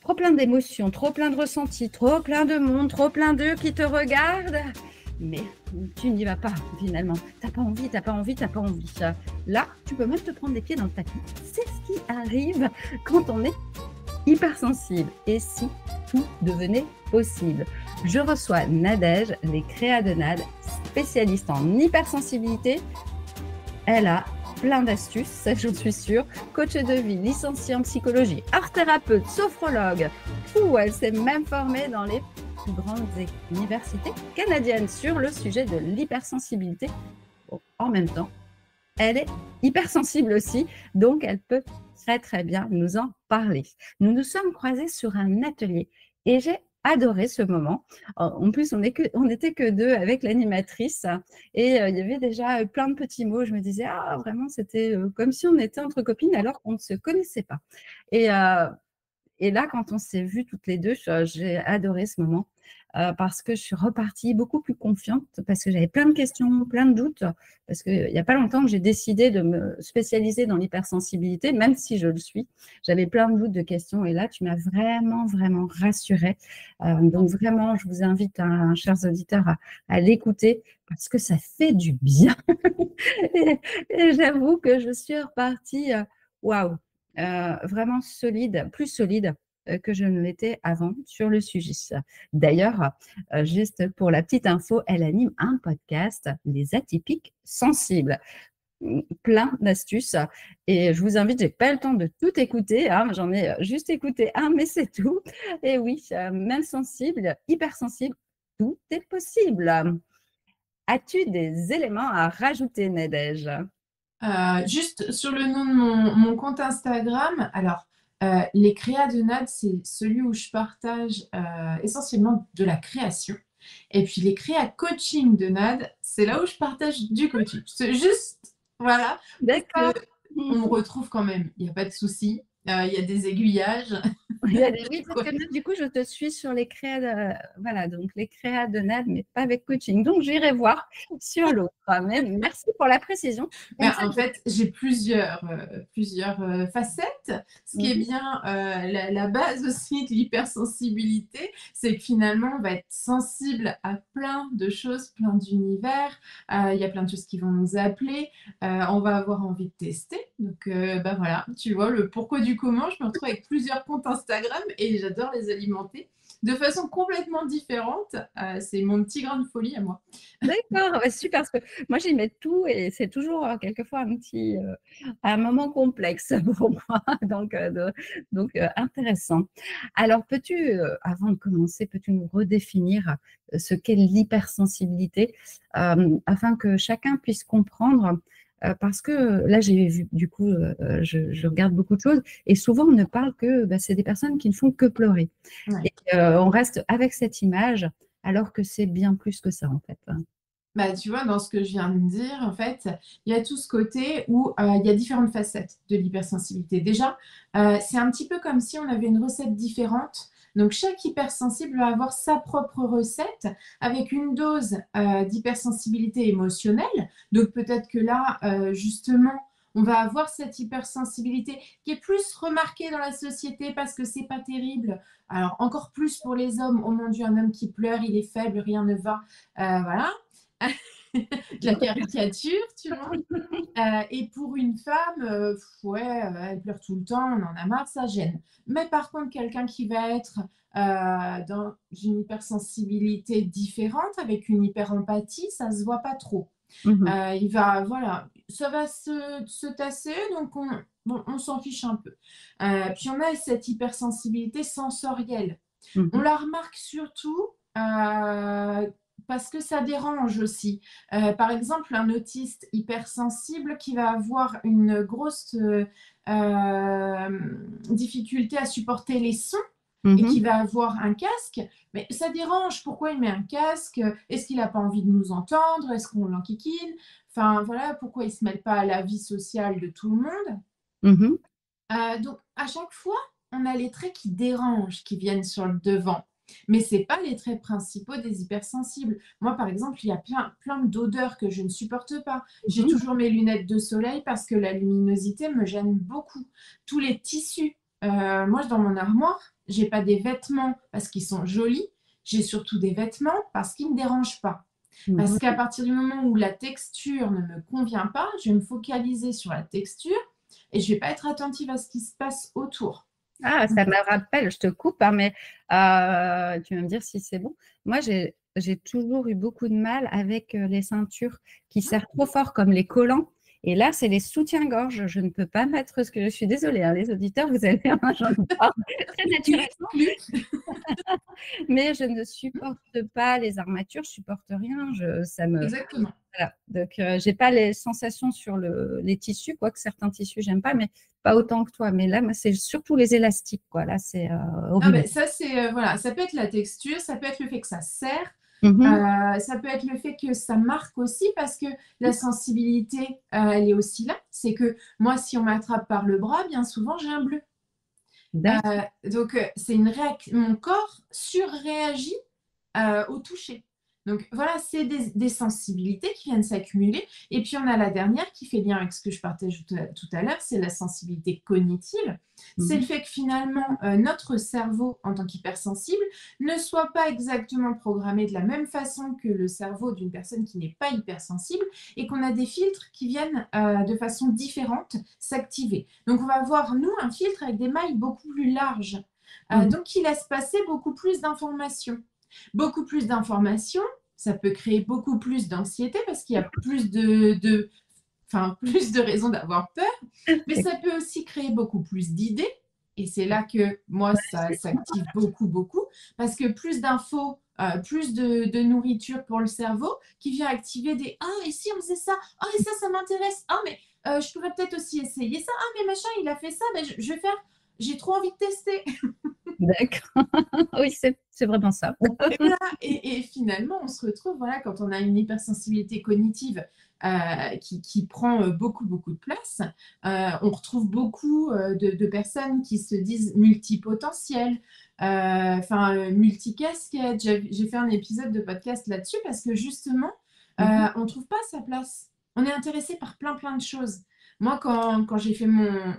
trop plein d'émotions, trop plein de ressentis, trop plein de monde, trop plein d'eux qui te regardent. Mais tu n'y vas pas finalement. T'as pas envie, t'as pas envie, t'as pas envie. Là, tu peux même te prendre les pieds dans le tapis. C'est ce qui arrive quand on est hypersensible. Et si tout devenait possible? Je reçois Nadège, les créas de Nad, spécialiste en hypersensibilité. Elle a plein d'astuces, ça j'en suis sûre. Coach de vie, licenciée en psychologie, art thérapeute, sophrologue. Elle s'est même formée dans les plus grandes universités canadiennes sur le sujet de l'hypersensibilité. Bon, en même temps, elle est hypersensible aussi, donc elle peut très très bien nous en parler. Nous nous sommes croisés sur un atelier et j'ai adoré ce moment. En plus, on n'était que deux avec l'animatrice et il y avait déjà plein de petits mots. Je me disais, ah vraiment, c'était comme si on était entre copines alors qu'on ne se connaissait pas. Et là, quand on s'est vus toutes les deux, j'ai adoré ce moment parce que je suis repartie beaucoup plus confiante parce que j'avais plein de questions, plein de doutes. Parce qu'il n'y a pas longtemps que j'ai décidé de me spécialiser dans l'hypersensibilité, même si je le suis. J'avais plein de doutes, de questions. Et là, tu m'as vraiment, vraiment rassurée. Donc, vraiment, je vous invite, chers auditeurs, à l'écouter parce que ça fait du bien. et j'avoue que je suis repartie, waouh! Vraiment solide, plus solide que je ne l'étais avant sur le sujet. D'ailleurs, juste pour la petite info, elle anime un podcast, Les Atypiques Sensibles. Plein d'astuces et je vous invite, j'ai pas le temps de tout écouter, hein, j'en ai juste écouté un, mais c'est tout. Et oui, même sensible, hypersensible, tout est possible. As-tu des éléments à rajouter, Nadège? Juste sur le nom de mon compte Instagram, alors les créas de Nad, c'est celui où je partage essentiellement de la création. Et puis les créas coaching de Nad, c'est là où je partage du coaching. C'est juste, voilà, parce D'accord. qu'on me retrouve quand même, il n'y a pas de souci. Il y a des aiguillages. Oui, parce que du coup, je te suis sur les créas voilà, donc les créas de Nad, mais pas avec coaching. Donc, j'irai voir sur l'autre. Mais merci pour la précision. Mais Comme ça, en fait, j'ai plusieurs facettes. Ce qui est bien, la base aussi de l'hypersensibilité, c'est que finalement, on va être sensible à plein de choses, plein d'univers. Il y a plein de choses qui vont nous appeler. On va avoir envie de tester. Donc, bah voilà, tu vois, le pourquoi du comment, je me retrouve avec plusieurs comptes Instagram et j'adore les alimenter de façon complètement différente. C'est mon petit grain de folie à moi. d'accord, ouais, super. Parce que moi, j'y mets tout et c'est toujours quelquefois un moment complexe pour moi. Donc, intéressant. Alors, avant de commencer, peux-tu nous redéfinir ce qu'est l'hypersensibilité afin que chacun puisse comprendre? Parce que là, j'ai vu, du coup, je regarde beaucoup de choses et souvent on ne parle que c'est des personnes qui ne font que pleurer. Ouais. Et on reste avec cette image alors que c'est bien plus que ça en fait. Bah, tu vois, dans ce que je viens de dire, en fait, il y a tout ce côté où il y a différentes facettes de l'hypersensibilité. Déjà, c'est un petit peu comme si on avait une recette différente. Donc, chaque hypersensible va avoir sa propre recette avec une dose d'hypersensibilité émotionnelle. Donc, peut-être que là, justement, on va avoir cette hypersensibilité qui est plus remarquée dans la société parce que c'est pas terrible. Alors, encore plus pour les hommes. Oh mon Dieu, un homme qui pleure, il est faible, rien ne va. Voilà. La caricature, tu vois. Et pour une femme, ouais, elle pleure tout le temps, on en a marre, ça gêne. Mais par contre, quelqu'un qui va être dans une hypersensibilité différente, avec une hyperempathie, ça se voit pas trop. Mmh. Il va, voilà, ça va se tasser, donc bon, on s'en fiche un peu. Puis on a cette hypersensibilité sensorielle. Mmh On mh. la remarque surtout parce que ça dérange aussi. Par exemple, un autiste hypersensible qui va avoir une grosse difficulté à supporter les sons et qui Mmh. va avoir un casque, mais ça dérange. Pourquoi il met un casque? Est-ce qu'il n'a pas envie de nous entendre? Est-ce qu'on l'enquiquine? Enfin voilà, pourquoi il ne se mêle pas à la vie sociale de tout le monde? Mmh. Donc à chaque fois, on a les traits qui dérangent, qui viennent sur le devant. Mais ce n'est pas les traits principaux des hypersensibles. Moi, par exemple, il y a plein d'odeurs que je ne supporte pas. J'ai Mmh. toujours mes lunettes de soleil parce que la luminosité me gêne beaucoup. Tous les tissus. Moi, dans mon armoire, j'ai pas des vêtements parce qu'ils sont jolis, j'ai surtout des vêtements parce qu'ils me dérangent pas. Parce Mhm. qu'à partir du moment où la texture ne me convient pas, je vais me focaliser sur la texture et je vais pas être attentive à ce qui se passe autour. Ah, ça me rappelle, je te coupe, hein, mais tu vas me dire si c'est bon. Moi, j'ai toujours eu beaucoup de mal avec les ceintures qui serrent trop fort, comme les collants. Et là, c'est les soutiens-gorge. Je ne peux pas mettre ce que je suis désolée, hein, les auditeurs, vous allez, hein, j'en parle très naturellement, mais je ne supporte pas les armatures, je supporte rien. Ça me, Exactement. voilà. Donc, j'ai pas les sensations sur les tissus, quoique certains tissus, j'aime pas, mais pas autant que toi. Mais là, moi, c'est surtout les élastiques, quoi. Là, c'est Non, horrible. mais ça, c'est voilà, ça peut être la texture, ça peut être le fait que ça serre, Mhm. ça peut être le fait que ça marque aussi parce que la sensibilité, elle est aussi là. C'est que moi, si on m'attrape par le bras, bien souvent, j'ai un bleu. D'accord. Donc, c'est une réaction. Mon corps surréagit au toucher. Donc voilà, c'est des sensibilités qui viennent s'accumuler. Et puis on a la dernière qui fait lien avec ce que je partage tout à l'heure, c'est la sensibilité cognitive. C'est le Mhm. fait que finalement, notre cerveau, en tant qu'hypersensible, ne soit pas exactement programmé de la même façon que le cerveau d'une personne qui n'est pas hypersensible et qu'on a des filtres qui viennent de façon différente s'activer. Donc on va avoir, nous, un filtre avec des mailles beaucoup plus larges, Mhm. donc qui laisse passer beaucoup plus d'informations. Beaucoup plus d'informations, ça peut créer beaucoup plus d'anxiété parce qu'il y a plus de raisons d'avoir peur, mais C'est ça peut aussi créer beaucoup plus d'idées. Et c'est là que moi, ça s'active beaucoup, beaucoup, parce que plus d'infos, plus de nourriture pour le cerveau qui vient activer des « Ah, et si on faisait ça? Ah, et ça m'intéresse. Ah, mais je pourrais peut-être aussi essayer ça. Ah, mais machin, il a fait ça. Ben, je vais faire. J'ai trop envie de tester. » d'accord. Oui, c'est vraiment ça. Et, voilà. Et finalement, on se retrouve, voilà, quand on a une hypersensibilité cognitive qui prend beaucoup, beaucoup de place, on retrouve beaucoup de personnes qui se disent multipotentielles, multicasquettes. J'ai fait un épisode de podcast là-dessus parce que justement, Mhm. on ne trouve pas sa place. On est intéressé par plein, plein de choses. Moi, quand j'ai fait mon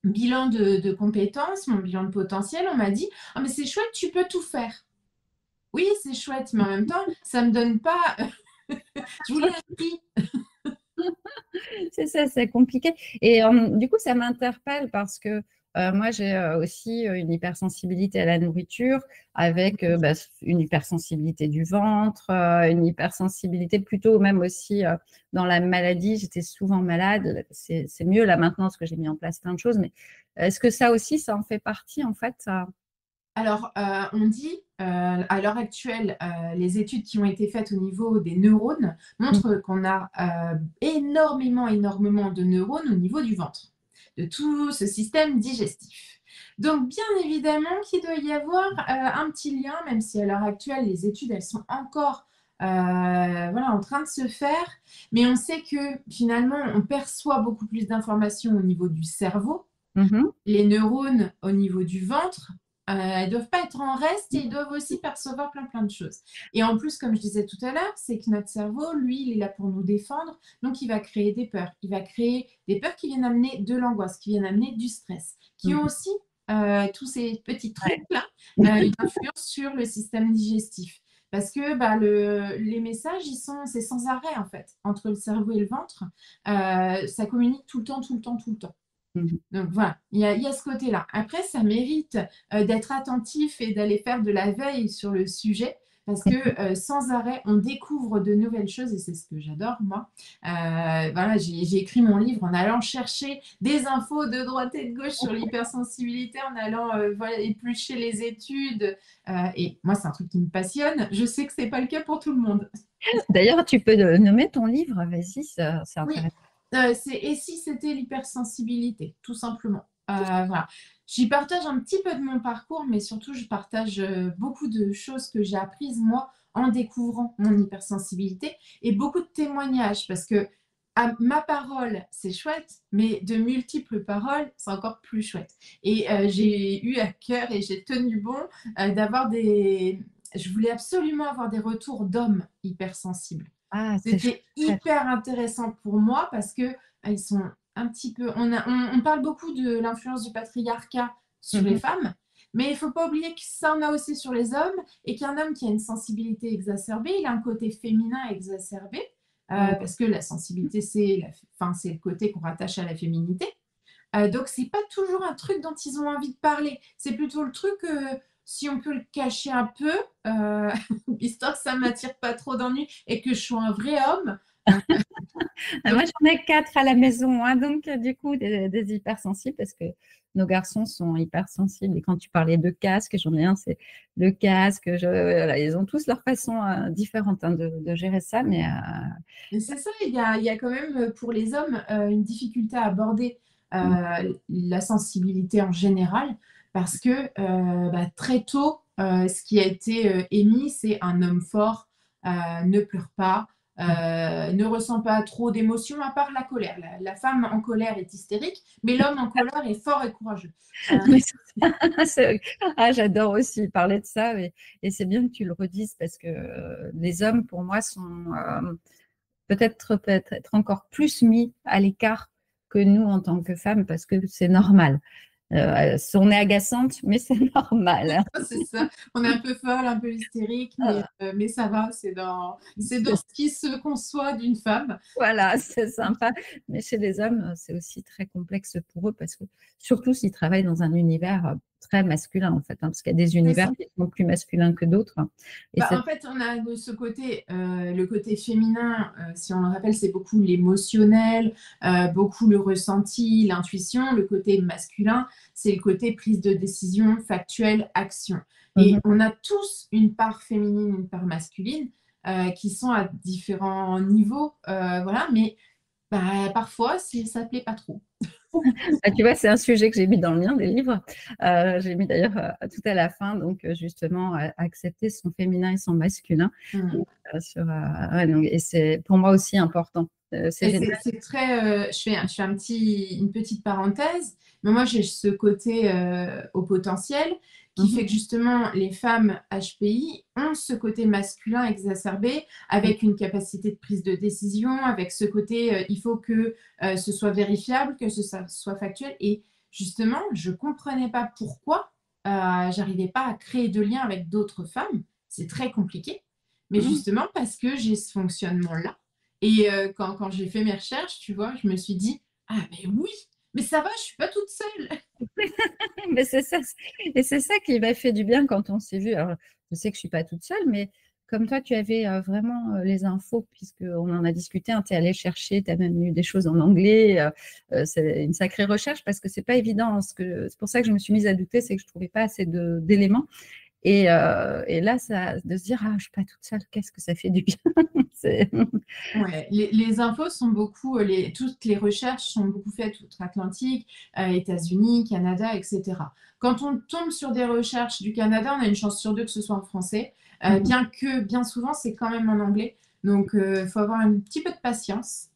bilan de compétences, mon bilan de potentiel, on m'a dit ah, mais c'est chouette, tu peux tout faire. Oui, c'est chouette, mais en même temps, ça me donne pas. Je voulais un prix. C'est ça, c'est compliqué. Et du coup, ça m'interpelle parce que moi, j'ai aussi une hypersensibilité à la nourriture, avec bah, une hypersensibilité du ventre, une hypersensibilité plutôt même aussi dans la maladie. J'étais souvent malade. C'est mieux là maintenant parce que j'ai mis en place plein de choses. Mais est-ce que ça aussi, ça en fait partie en fait ça. Alors, on dit, à l'heure actuelle, les études qui ont été faites au niveau des neurones montrent qu'on a énormément, énormément de neurones au niveau du ventre, de tout ce système digestif. Donc, bien évidemment qu'il doit y avoir un petit lien, même si à l'heure actuelle, les études, elles sont encore voilà, en train de se faire, mais on sait que finalement, on perçoit beaucoup plus d'informations au niveau du cerveau. Mhm. Les neurones au niveau du ventre, elles ne doivent pas être en reste et ils doivent aussi percevoir plein plein de choses. Et en plus, comme je disais tout à l'heure, c'est que notre cerveau, lui, il est là pour nous défendre, donc il va créer des peurs. Il va créer des peurs qui viennent amener de l'angoisse, qui viennent amener du stress, qui ont Mhm. aussi tous ces petits Ouais. trucs-là, une influence sur le système digestif. Parce que bah, les messages, c'est sans arrêt en fait, entre le cerveau et le ventre. Ça communique tout le temps, tout le temps, tout le temps. Mhm. Donc voilà, il y a ce côté-là. Après, ça mérite d'être attentif et d'aller faire de la veille sur le sujet parce que sans arrêt, on découvre de nouvelles choses et c'est ce que j'adore, moi. Voilà, j'ai écrit mon livre en allant chercher des infos de droite et de gauche sur l'hypersensibilité, en allant voilà, éplucher les études. Et moi, c'est un truc qui me passionne. Je sais que ce n'est pas le cas pour tout le monde. D'ailleurs, tu peux nommer ton livre, vas-y, c'est Oui, intéressant. c'est et si c'était l'hypersensibilité, tout simplement. Voilà. J'y partage un petit peu de mon parcours, mais surtout, je partage beaucoup de choses que j'ai apprises, moi, en découvrant mon hypersensibilité et beaucoup de témoignages, parce que ma parole, c'est chouette, mais de multiples paroles, c'est encore plus chouette. Et j'ai eu à cœur et j'ai tenu bon d'avoir des... Je voulais absolument avoir des retours d'hommes hypersensibles. Ah, c'est C'était chouette. hyper intéressant pour moi parce que ils sont un petit peu. On parle beaucoup de l'influence du patriarcat sur les femmes. Mais il ne faut pas oublier que ça en a aussi sur les hommes et qu'un homme qui a une sensibilité exacerbée, il a un côté féminin exacerbé parce que la sensibilité, c'est le côté qu'on rattache à la féminité. Donc, ce n'est pas toujours un truc dont ils ont envie de parler. C'est plutôt le truc, si on peut le cacher un peu, histoire que ça ne m'attire pas trop d'ennuis et que je sois un vrai homme. Moi, j'en ai 4 à la maison, hein, donc du coup, des hypersensibles, parce que nos garçons sont hypersensibles. Et quand tu parlais de casque, j'en ai un, c'est le casque. Voilà, ils ont tous leur façon différente de gérer ça, mais C'est ça, il y a quand même pour les hommes une difficulté à aborder la sensibilité en général parce que très tôt, ce qui a été émis, c'est un homme fort, ne pleure pas, ne ressent pas trop d'émotions à part la colère. La femme en colère est hystérique, mais l'homme en colère est fort et courageux. J'adore aussi parler de ça, et c'est bien que tu le redises parce que les hommes, pour moi, sont peut-être être encore plus mis à l'écart que nous en tant que femmes, parce que c'est normal. On est agaçante, mais c'est normal. Hein. C'est ça. On est un peu folle, un peu hystérique, mais ça va. C'est dans ce qui se conçoit d'une femme. Voilà, c'est sympa. Mais chez les hommes, c'est aussi très complexe pour eux, parce que surtout s'ils travaillent dans un univers très masculin, en fait, hein, parce qu'il y a des univers qui sont plus masculins que d'autres. En fait, on a de ce côté, le côté féminin, si on le rappelle, c'est beaucoup l'émotionnel, beaucoup le ressenti, l'intuition. Le côté masculin, c'est le côté prise de décision, factuelle, action. Et on a tous une part féminine, une part masculine, qui sont à différents niveaux, voilà, mais parfois, ça ne plaît pas trop. Tu vois, c'est un sujet que j'ai mis dans le mien des livres. J'ai mis d'ailleurs tout à la fin, donc justement, accepter son féminin et son masculin. Et c'est pour moi aussi important. C'est très. Je fais une petite parenthèse, mais moi j'ai ce côté au potentiel qui fait que justement les femmes HPI ont ce côté masculin exacerbé avec une capacité de prise de décision, avec ce côté il faut que ce soit vérifiable, que ce soit factuel. Et justement, je ne comprenais pas pourquoi j'arrivais pas à créer de liens avec d'autres femmes. C'est très compliqué, mais justement parce que j'ai ce fonctionnement-là. Et quand j'ai fait mes recherches, tu vois, je me suis dit, ah mais oui, mais ça va, je ne suis pas toute seule. Mais c'est ça, et c'est ça qui m'a fait du bien quand on s'est vu. Alors, je sais que je ne suis pas toute seule, mais comme toi, tu avais vraiment les infos, puisqu'on en a discuté, hein, tu es allée chercher, tu as même eu des choses en anglais. C'est une sacrée recherche parce que ce n'est pas évident. C'est pour ça que je me suis mise à douter, c'est que je ne trouvais pas assez d'éléments. Et là, de se dire, ah, je ne suis pas toute seule, qu'est-ce que ça fait du bien. Ouais, les infos sont beaucoup, toutes les recherches sont beaucoup faites outre-Atlantique, États-Unis, Canada, etc. Quand on tombe sur des recherches du Canada, on a une chance sur 2 que ce soit en français, bien que bien souvent, c'est quand même en anglais. Donc, il faut avoir un petit peu de patience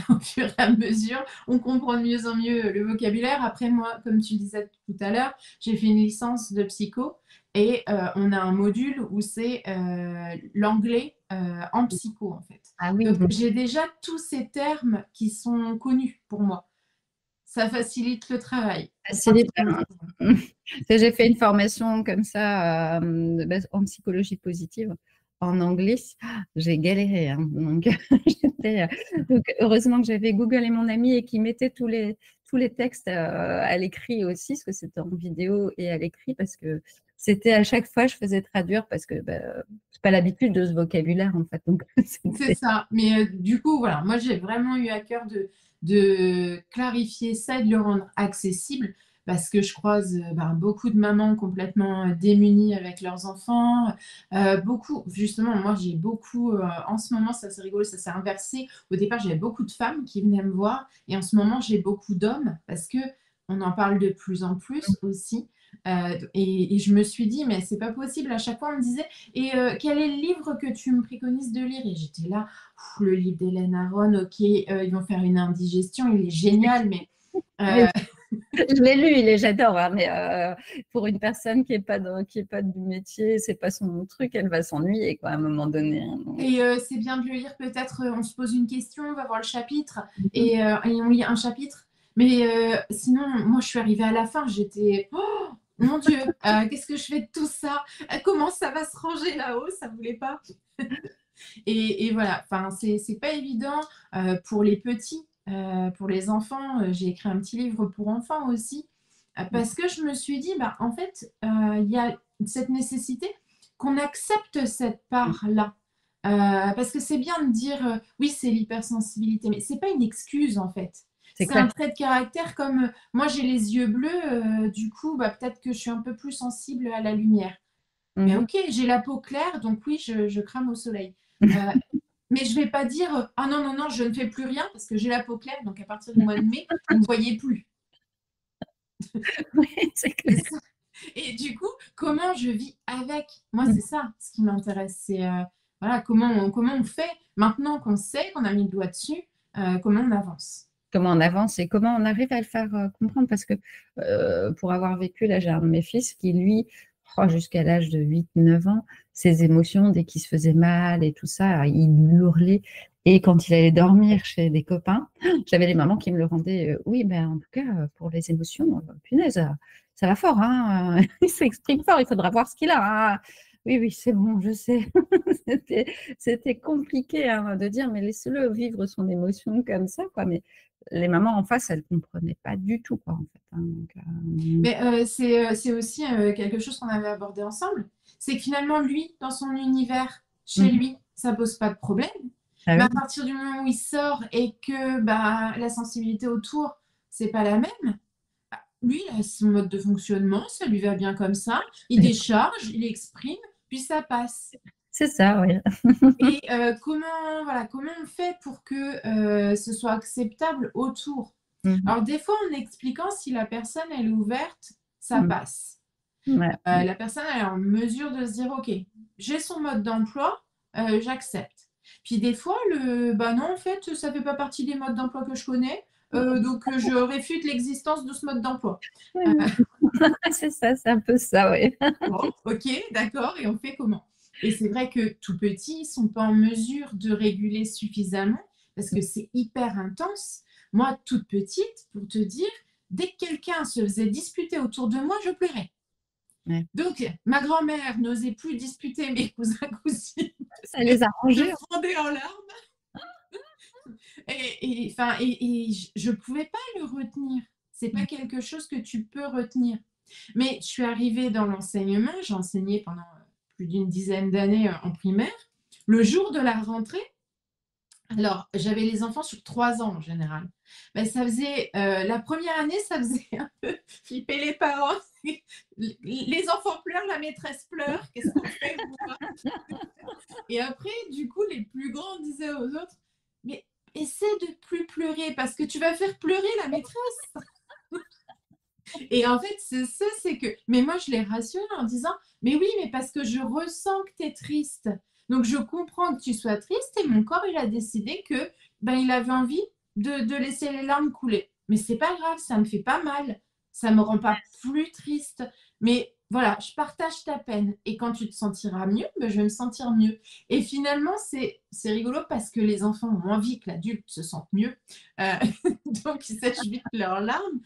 au fur et à mesure. On comprend de mieux en mieux le vocabulaire. Après, moi, comme tu disais tout à l'heure, j'ai fait une licence de psycho et on a un module où c'est l'anglais en psycho, en fait. Ah oui. Donc, j'ai déjà tous ces termes qui sont connus pour moi. Ça facilite le travail. J'ai fait une formation comme ça en psychologie positive en anglais. J'ai galéré. Hein. Donc, heureusement que j'avais Google et mon ami et qui mettaient tous les textes à l'écrit aussi, parce que c'était en vidéo et à l'écrit, parce que c'était à chaque fois, je faisais traduire parce que je n'ai pas l'habitude de ce vocabulaire, en fait. C'est ça. Mais du coup, voilà, moi, j'ai vraiment eu à cœur de clarifier ça et de le rendre accessible parce que je croise beaucoup de mamans complètement démunies avec leurs enfants. Beaucoup, justement, moi, j'ai beaucoup, en ce moment, ça c'est rigolo, ça s'est inversé. Au départ, j'avais beaucoup de femmes qui venaient me voir et en ce moment, j'ai beaucoup d'hommes parce que on en parle de plus en plus aussi. Et je me suis dit, mais c'est pas possible. À chaque fois, on me disait, et quel est le livre que tu me préconises de lire? Et j'étais là, le livre d'Hélène Aron, ok, ils vont faire une indigestion, il est génial, mais. Je l'ai lu, j'adore, hein, mais pour une personne qui n'est pas du métier, c'est pas son truc, elle va s'ennuyer quoi, à un moment donné. Hein, et c'est bien de le lire, peut-être, on se pose une question, on va voir le chapitre, et on lit un chapitre. Mais sinon, moi, je suis arrivée à la fin, j'étais mon Dieu, qu'est-ce que je fais de tout ça? Comment ça va se ranger là-haut? Ça ne voulait pas. Et voilà, enfin, c'est pas évident pour les petits, pour les enfants. J'ai écrit un petit livre pour enfants aussi, parce que je me suis dit, bah, en fait, il y a cette nécessité qu'on accepte cette part-là. Parce que c'est bien de dire, oui, c'est l'hypersensibilité, mais c'est pas une excuse en fait. C'est C'est un clair. trait de caractère comme moi j'ai les yeux bleus, du coup, bah, peut-être que je suis un peu plus sensible à la lumière. Mais Mhm. ok, j'ai la peau claire, donc oui, je crame au soleil. Euh, mais je vais pas dire, ah non, non, non, je ne fais plus rien parce que j'ai la peau claire, donc à partir du mois de mai, vous ne me voyez plus. Oui, c'est C'est clair. ça. Et du coup, comment je vis avec? Moi, c'est ça ce qui m'intéresse. C'est voilà, comment on fait maintenant qu'on sait qu'on a mis le doigt dessus, comment on avance. Comment on avance et comment on arrive à le faire comprendre. Parce que pour avoir vécu, là, j'ai un de mes fils qui, lui, jusqu'à l'âge de 8, 9 ans, ses émotions, dès qu'il se faisait mal et tout ça, il hurlait. Et quand il allait dormir chez des copains, j'avais des mamans qui me le rendaient. Oui, ben, en tout cas, pour les émotions, punaise, ça va fort. Hein, il s'exprime fort, il faudra voir ce qu'il a. Hein. Oui, oui, c'est bon, je sais. C'était compliqué hein, de dire, mais laissez-le vivre son émotion comme ça, quoi. Mais les mamans en face, elles ne comprenaient pas du tout, quoi, en fait. Hein. Donc, Mais c'est aussi quelque chose qu'on avait abordé ensemble. C'est que finalement, lui, dans son univers, chez mhm. lui, ça pose pas de problème. Ah Mais à oui, partir du moment où il sort et que bah, la sensibilité autour, c'est pas la même, lui, il a son mode de fonctionnement, ça lui va bien comme ça. Il décharge, il exprime, puis ça passe. c'est ça, oui. Et comment on fait pour que ce soit acceptable autour? Mhm. Alors, des fois, en expliquant si la personne, elle est ouverte, ça Mhm. passe. Ouais. La personne, elle est en mesure de se dire, OK, j'ai son mode d'emploi, j'accepte. Puis des fois, bah non, en fait, ça ne fait pas partie des modes d'emploi que je connais, donc je réfute l'existence de ce mode d'emploi. Oui, oui. C'est ça, c'est un peu ça, oui. Bon, ok, d'accord, et on fait comment? Et c'est vrai que tout petits, ils ne sont pas en mesure de réguler suffisamment parce que c'est hyper intense. Moi, toute petite, pour te dire, dès que quelqu'un se faisait disputer autour de moi, je pleurais. Ouais. Donc, ma grand-mère n'osait plus disputer mes cousins, cousines parce Ça que les a je rangés. fondais en larmes. Et je ne pouvais pas le retenir. C'est pas quelque chose que tu peux retenir. Mais je suis arrivée dans l'enseignement, j'ai enseigné pendant plus d'une dizaine d'années en primaire. Le jour de la rentrée, alors j'avais les enfants sur 3 ans en général. Ben, ça faisait la première année, ça faisait un peu flipper les parents. Les enfants pleurent, la maîtresse pleure. Qu'est-ce qu'on fait moi? Et après, du coup, les plus grands disaient aux autres, mais essaie de plus pleurer parce que tu vas faire pleurer la maîtresse. Et en fait, c'est ça, c'est que. Mais moi, je les rassure en disant, mais oui, mais parce que je ressens que tu es triste. Donc, je comprends que tu sois triste et mon corps, il a décidé que ben, il avait envie de laisser les larmes couler. Mais c'est pas grave, ça me fait pas mal. Ça me rend pas plus triste. Mais voilà, je partage ta peine. Et quand tu te sentiras mieux, ben, je vais me sentir mieux. Et finalement, c'est rigolo parce que les enfants ont envie que l'adulte se sente mieux. Euh, donc, ils sèchent vite leurs larmes.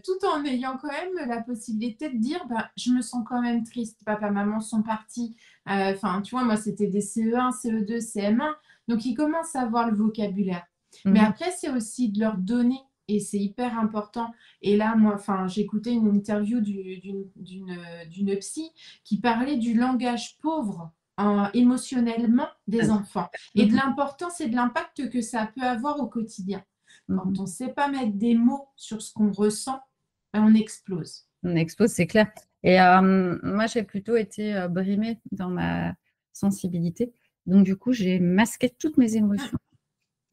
Tout en ayant quand même la possibilité de dire bah, je me sens quand même triste, papa, maman sont partis. Enfin, tu vois, moi, c'était des CE1, CE2, CM1. Donc, ils commencent à avoir le vocabulaire. Mais Mhm. après, c'est aussi de leur donner, et c'est hyper important. Et là, moi, enfin, j'écoutais une interview d'une psy qui parlait du langage pauvre émotionnellement des enfants et de Mhm. l'importance et de l'impact que ça peut avoir au quotidien. Quand Mhm. on ne sait pas mettre des mots sur ce qu'on ressent, ben, on explose. On expose, c'est clair. Et moi, j'ai plutôt été brimée dans ma sensibilité. Donc, du coup, j'ai masqué toutes mes émotions.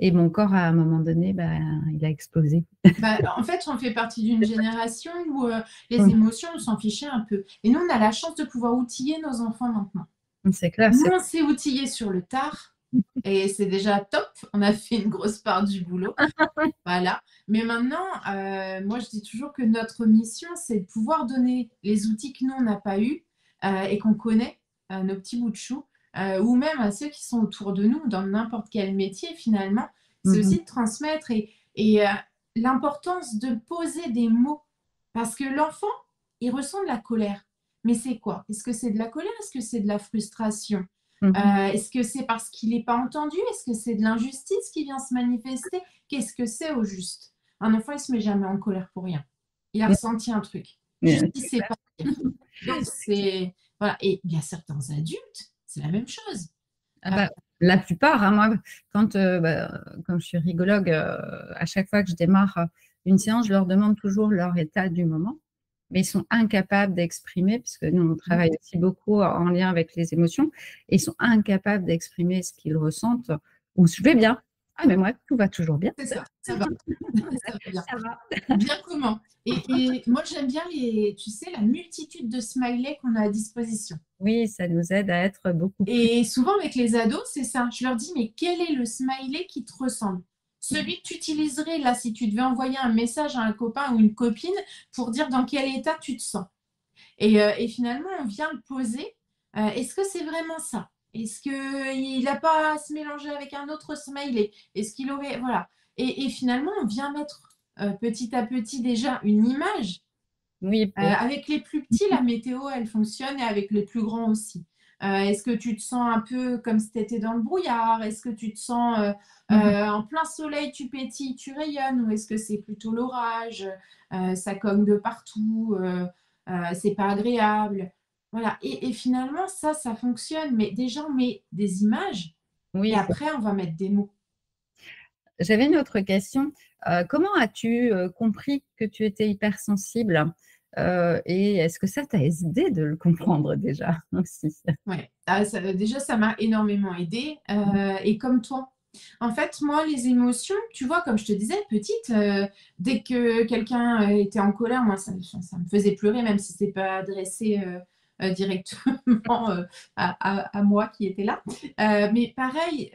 Et mon corps, à un moment donné, bah, il a explosé. Bah, en fait, on fait partie d'une génération où les Mhm. émotions, on s'en fichait un peu. Et nous, on a la chance de pouvoir outiller nos enfants maintenant. C'est clair, Nous, c'est on s'est outillés sur le tard. Et c'est déjà top. On a fait une grosse part du boulot. Voilà. Mais maintenant, moi, je dis toujours que notre mission, c'est de pouvoir donner les outils que nous, on n'a pas eu et qu'on connaît, nos petits bouts de chou, ou même à ceux qui sont autour de nous, dans n'importe quel métier, finalement. C'est Mhm. aussi de transmettre et l'importance de poser des mots. Parce que l'enfant, il ressent de la colère. Mais c'est quoi? Est-ce que c'est de la colère? Est-ce que c'est de la frustration? Mhm. Est-ce que c'est parce qu'il n'est pas entendu? Est-ce que c'est de l'injustice qui vient se manifester? Qu'est-ce que c'est au juste? Un enfant, il ne se met jamais en colère pour rien. Il a ressenti un truc. Juste, il ne C'est sait clair. pas dire. Donc, c'est... Voilà. Et il y a certains adultes, c'est la même chose. Ah bah, la plupart, hein, moi, quand je suis rigologue, à chaque fois que je démarre une séance, je leur demande toujours leur état du moment, mais ils sont incapables d'exprimer, puisque nous, on travaille aussi beaucoup en lien avec les émotions, et ils sont incapables d'exprimer ce qu'ils ressentent, ou je vais bien. Ah, mais moi, tout va toujours bien. C'est ça, ça va. Ça va bien. Ça va. Bien comment? Et moi, j'aime bien tu sais, la multitude de smileys qu'on a à disposition. Oui, ça nous aide à être beaucoup plus. Et souvent, avec les ados, c'est ça. Je leur dis, mais quel est le smiley qui te ressemble? Celui que tu utiliserais là si tu devais envoyer un message à un copain ou une copine pour dire dans quel état tu te sens. Et finalement, on vient le poser. Est-ce que c'est vraiment ça? Est-ce qu'il n'a pas à se mélanger avec un autre smiley? Est-ce qu'il aurait... Voilà. Et finalement, on vient mettre petit à petit déjà une image. Oui, Avec les plus petits, la météo, elle fonctionne et avec les plus grands aussi. Est-ce que tu te sens un peu comme si tu étais dans le brouillard? Est-ce que tu te sens en plein soleil, tu pétilles, tu rayonnes? Ou est-ce que c'est plutôt l'orage? Ça cogne de partout, c'est pas agréable. Voilà. Et finalement, ça fonctionne. Mais déjà, on met des images et oui. après, on va mettre des mots. J'avais une autre question. Comment as-tu compris que tu étais hypersensible et est-ce que ça t'a aidé de le comprendre déjà aussi? Ouais. Déjà, ça m'a énormément aidée. Et comme toi, en fait, moi, les émotions, tu vois, comme je te disais, petite, dès que quelqu'un était en colère, moi, ça me faisait pleurer, même si c'est pas adressé directement à moi qui était là. Mais pareil,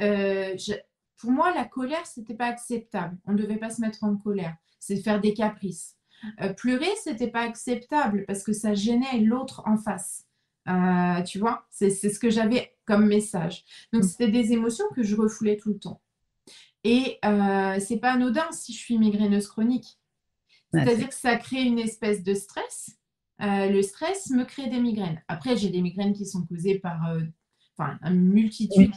pour moi, la colère, c'était pas acceptable. On ne devait pas se mettre en colère. C'est faire des caprices. Pleurer, c'était pas acceptable parce que ça gênait l'autre en face. Tu vois, c'est ce que j'avais comme message. Donc, c'était des émotions que je refoulais tout le temps. Et c'est pas anodin si je suis migraineuse chronique. C'est-à-dire que ça crée une espèce de stress. Le stress me crée des migraines. Après, j'ai des migraines qui sont causées par une multitude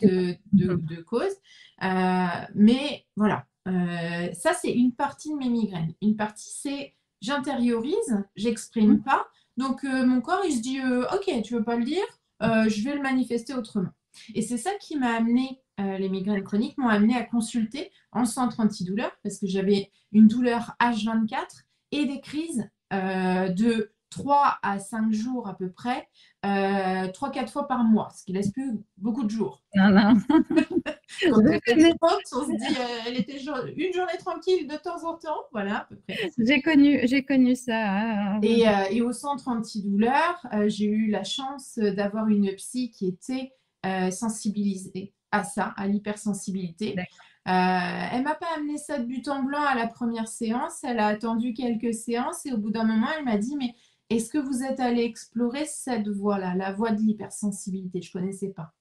de causes. Mais voilà, ça, c'est une partie de mes migraines. Une partie, c'est j'intériorise, j'exprime pas. Donc, mon corps, il se dit, OK, tu veux pas le dire, je vais le manifester autrement. Et c'est ça qui m'a amené, les migraines chroniques m'ont amené à consulter en centre antidouleur parce que j'avais une douleur H24 et des crises de 3 à 5 jours à peu près, 3-4 fois par mois, ce qui laisse plus beaucoup de jours. Non, non. Quand on se dit, elle était une journée tranquille de temps en temps, voilà, à peu près. J'ai connu ça. Et au centre antidouleur, j'ai eu la chance d'avoir une psy qui était sensibilisée à ça, à l'hypersensibilité. Elle m'a pas amené ça de but en blanc à la première séance. Elle a attendu quelques séances et au bout d'un moment, elle m'a dit, mais est-ce que vous êtes allé explorer cette voie-là, la voie de l'hypersensibilité? Je connaissais pas.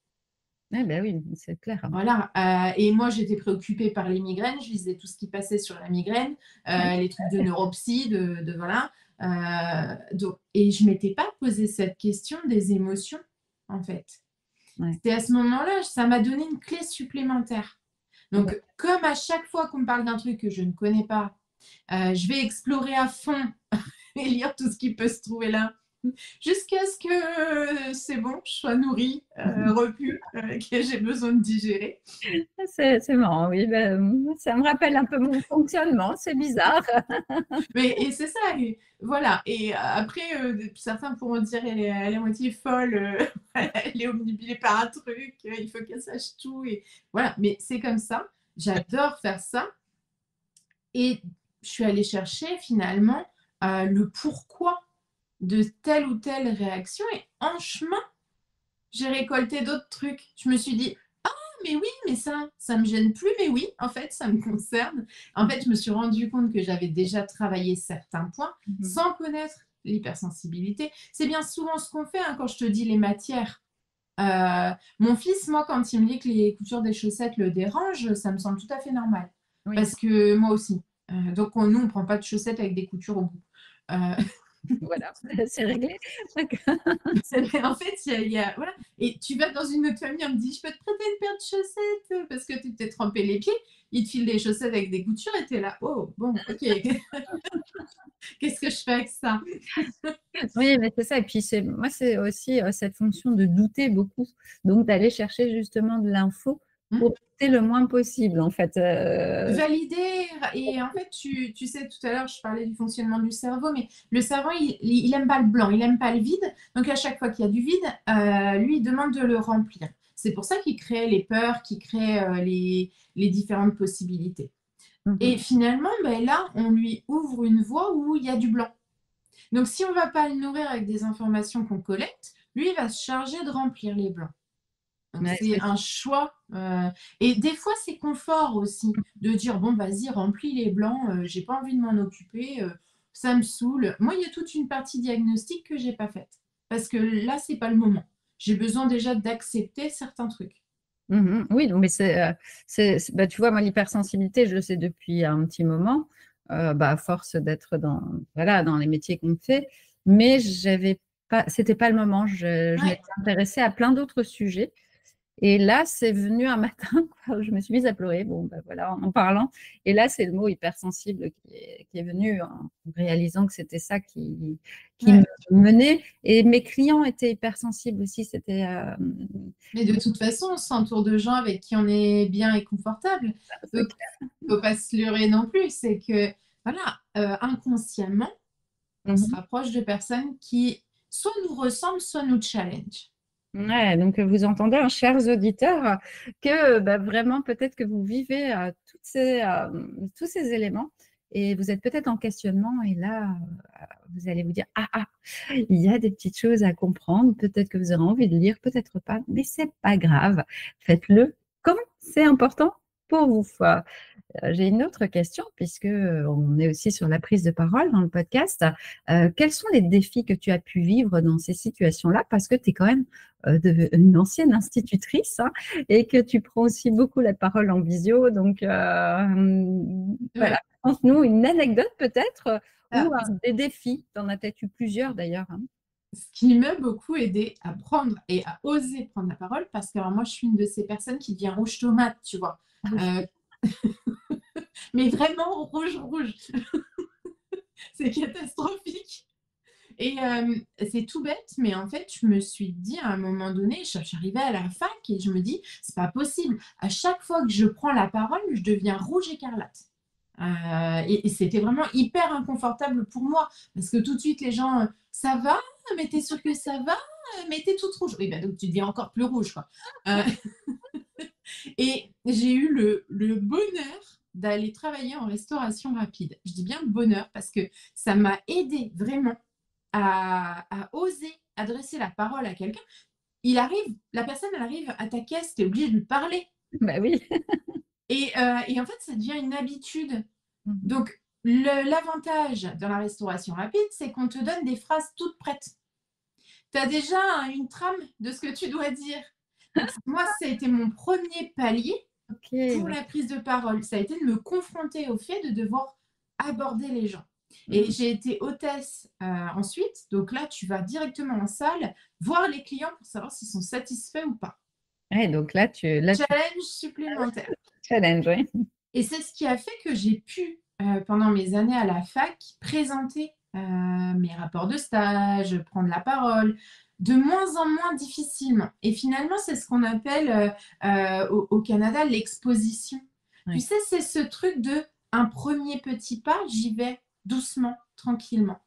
Ben oui, c'est clair. Voilà. Et moi, j'étais préoccupée par les migraines. Je lisais tout ce qui passait sur la migraine, les trucs de neuropsy, voilà. Et je m'étais pas posé cette question des émotions, en fait. Ouais. C'était à ce moment-là, ça m'a donné une clé supplémentaire. Donc, comme à chaque fois qu'on me parle d'un truc que je ne connais pas, je vais explorer à fond et lire tout ce qui peut se trouver là, jusqu'à ce que c'est bon, je sois nourrie, repue, que j'ai besoin de digérer. C'est marrant, oui. Ça me rappelle un peu mon fonctionnement, c'est bizarre. Et c'est ça, voilà. Et après, certains pourront dire elle est moitié folle, elle est omnibulée par un truc, il faut qu'elle sache tout. Et voilà, mais c'est comme ça. J'adore faire ça. Et je suis allée chercher finalement le pourquoi de telle ou telle réaction. Et en chemin, j'ai récolté d'autres trucs. Je me suis dit, ah, mais oui, mais ça me gêne plus, mais oui, en fait, ça me concerne. En fait, je me suis rendu compte que j'avais déjà travaillé certains points sans connaître l'hypersensibilité. C'est bien souvent ce qu'on fait quand je te dis les matières. Mon fils, moi, quand il me dit que les coutures des chaussettes le dérangent, ça me semble tout à fait normal. Oui. Parce que moi aussi. Donc, nous, on ne prend pas de chaussettes avec des coutures au bout. Voilà, c'est réglé. En fait, voilà. Et tu vas dans une autre famille, on me dit, je peux te prêter une paire de chaussettes parce que tu t'es trempé les pieds. Ils te filent des chaussettes avec des coutures et tu es là, oh, bon, ok, qu'est-ce que je fais avec ça? Oui, mais c'est ça. Et puis, moi, c'est aussi cette fonction de douter beaucoup. Donc, d'aller chercher justement de l'info Hmm. pour douter le moins possible, en fait. Valider. Et en fait, tu sais, tout à l'heure, je parlais du fonctionnement du cerveau, mais le cerveau, il aime pas le blanc, il aime pas le vide. Donc, à chaque fois qu'il y a du vide, lui, il demande de le remplir. C'est pour ça qu'il crée les peurs, qu'il crée les différentes possibilités. Et finalement, ben là, on lui ouvre une voie où il y a du blanc. Donc, si on ne va pas le nourrir avec des informations qu'on collecte, lui, il va se charger de remplir les blancs. Donc, Ouais, c'est un choix. Et des fois, c'est confort aussi de dire, bon, vas-y, remplis les blancs, j'ai pas envie de m'en occuper, ça me saoule. Moi, il y a toute une partie diagnostic que j'ai pas faite. Parce que là, c'est pas le moment. J'ai besoin déjà d'accepter certains trucs. Oui, donc, mais bah, tu vois, moi, l'hypersensibilité, je le sais depuis un petit moment, bah, à force d'être voilà, dans les métiers qu'on fait, mais c'était pas le moment. Je Ouais. m'étais intéressée à plein d'autres sujets. Et là, c'est venu un matin, quoi, où je me suis mise à pleurer, bon, bah, voilà, en parlant. Et là, c'est le mot hypersensible qui est venu en réalisant que c'était ça qui me Ouais. menait. Et mes clients étaient hypersensibles aussi. Mais de toute façon, on s'entoure de gens avec qui on est bien et confortable. C'est Donc, il ne faut pas se leurrer non plus. C'est que, voilà, inconsciemment, on se clair. rapproche de personnes qui soit nous ressemblent, soit nous challenge. Ouais, donc vous entendez, hein, chers auditeurs, que bah, vraiment peut-être que vous vivez tous ces éléments et vous êtes peut-être en questionnement et là, vous allez vous dire, il y a des petites choses à comprendre, peut-être que vous aurez envie de lire, peut-être pas, mais c'est pas grave, faites-le quand c'est important pour vous. J'ai une autre question, puisque on est aussi sur la prise de parole dans le podcast. Quels sont les défis que tu as pu vivre dans ces situations-là? Parce que tu es quand même une ancienne institutrice, hein, et que tu prends aussi beaucoup la parole en visio. Donc, voilà, Ouais. pense-nous une anecdote peut-être ou Ah, des défis. Tu en as peut-être eu plusieurs d'ailleurs, hein. ce qui m'a beaucoup aidé à prendre et à oser prendre la parole, parce que alors, moi, je suis une de ces personnes qui devient rouge tomate, tu vois. Euh, mais vraiment rouge, rouge. C'est catastrophique. Et c'est tout bête, mais en fait, je me suis dit à un moment donné, j'arrivais à la fac et je me dis, c'est pas possible. À chaque fois que je prends la parole, je deviens rouge écarlate. Et c'était vraiment hyper inconfortable pour moi parce que tout de suite, les gens, ça va, mais t'es sûr que ça va, mais t'es toute rouge. Oui, bah, donc tu deviens encore plus rouge, quoi. Euh, et j'ai eu le bonheur d'aller travailler en restauration rapide. Je dis bien le bonheur parce que ça m'a aidé vraiment à oser adresser la parole à quelqu'un. La personne, elle arrive à ta caisse, tu es obligé de lui parler. Bah oui. Et en fait, ça devient une habitude. Donc, l'avantage dans la restauration rapide, c'est qu'on te donne des phrases toutes prêtes. Tu as déjà une trame de ce que tu dois dire. Donc, moi, ça a été mon premier palier Ok, pour ouais. la prise de parole. Ça a été de me confronter au fait de devoir aborder les gens. Et Mm. j'ai été hôtesse ensuite. Donc là, tu vas directement en salle voir les clients pour savoir s'ils sont satisfaits ou pas. Ouais, donc là, tu Challenge supplémentaire. challenges, oui. Et c'est ce qui a fait que j'ai pu, pendant mes années à la fac, présenter mes rapports de stage, prendre la parole, de moins en moins difficilement. Et finalement, c'est ce qu'on appelle au Canada l'exposition. Tu Ouais. sais, c'est ce truc de un premier petit pas, j'y vais doucement, tranquillement.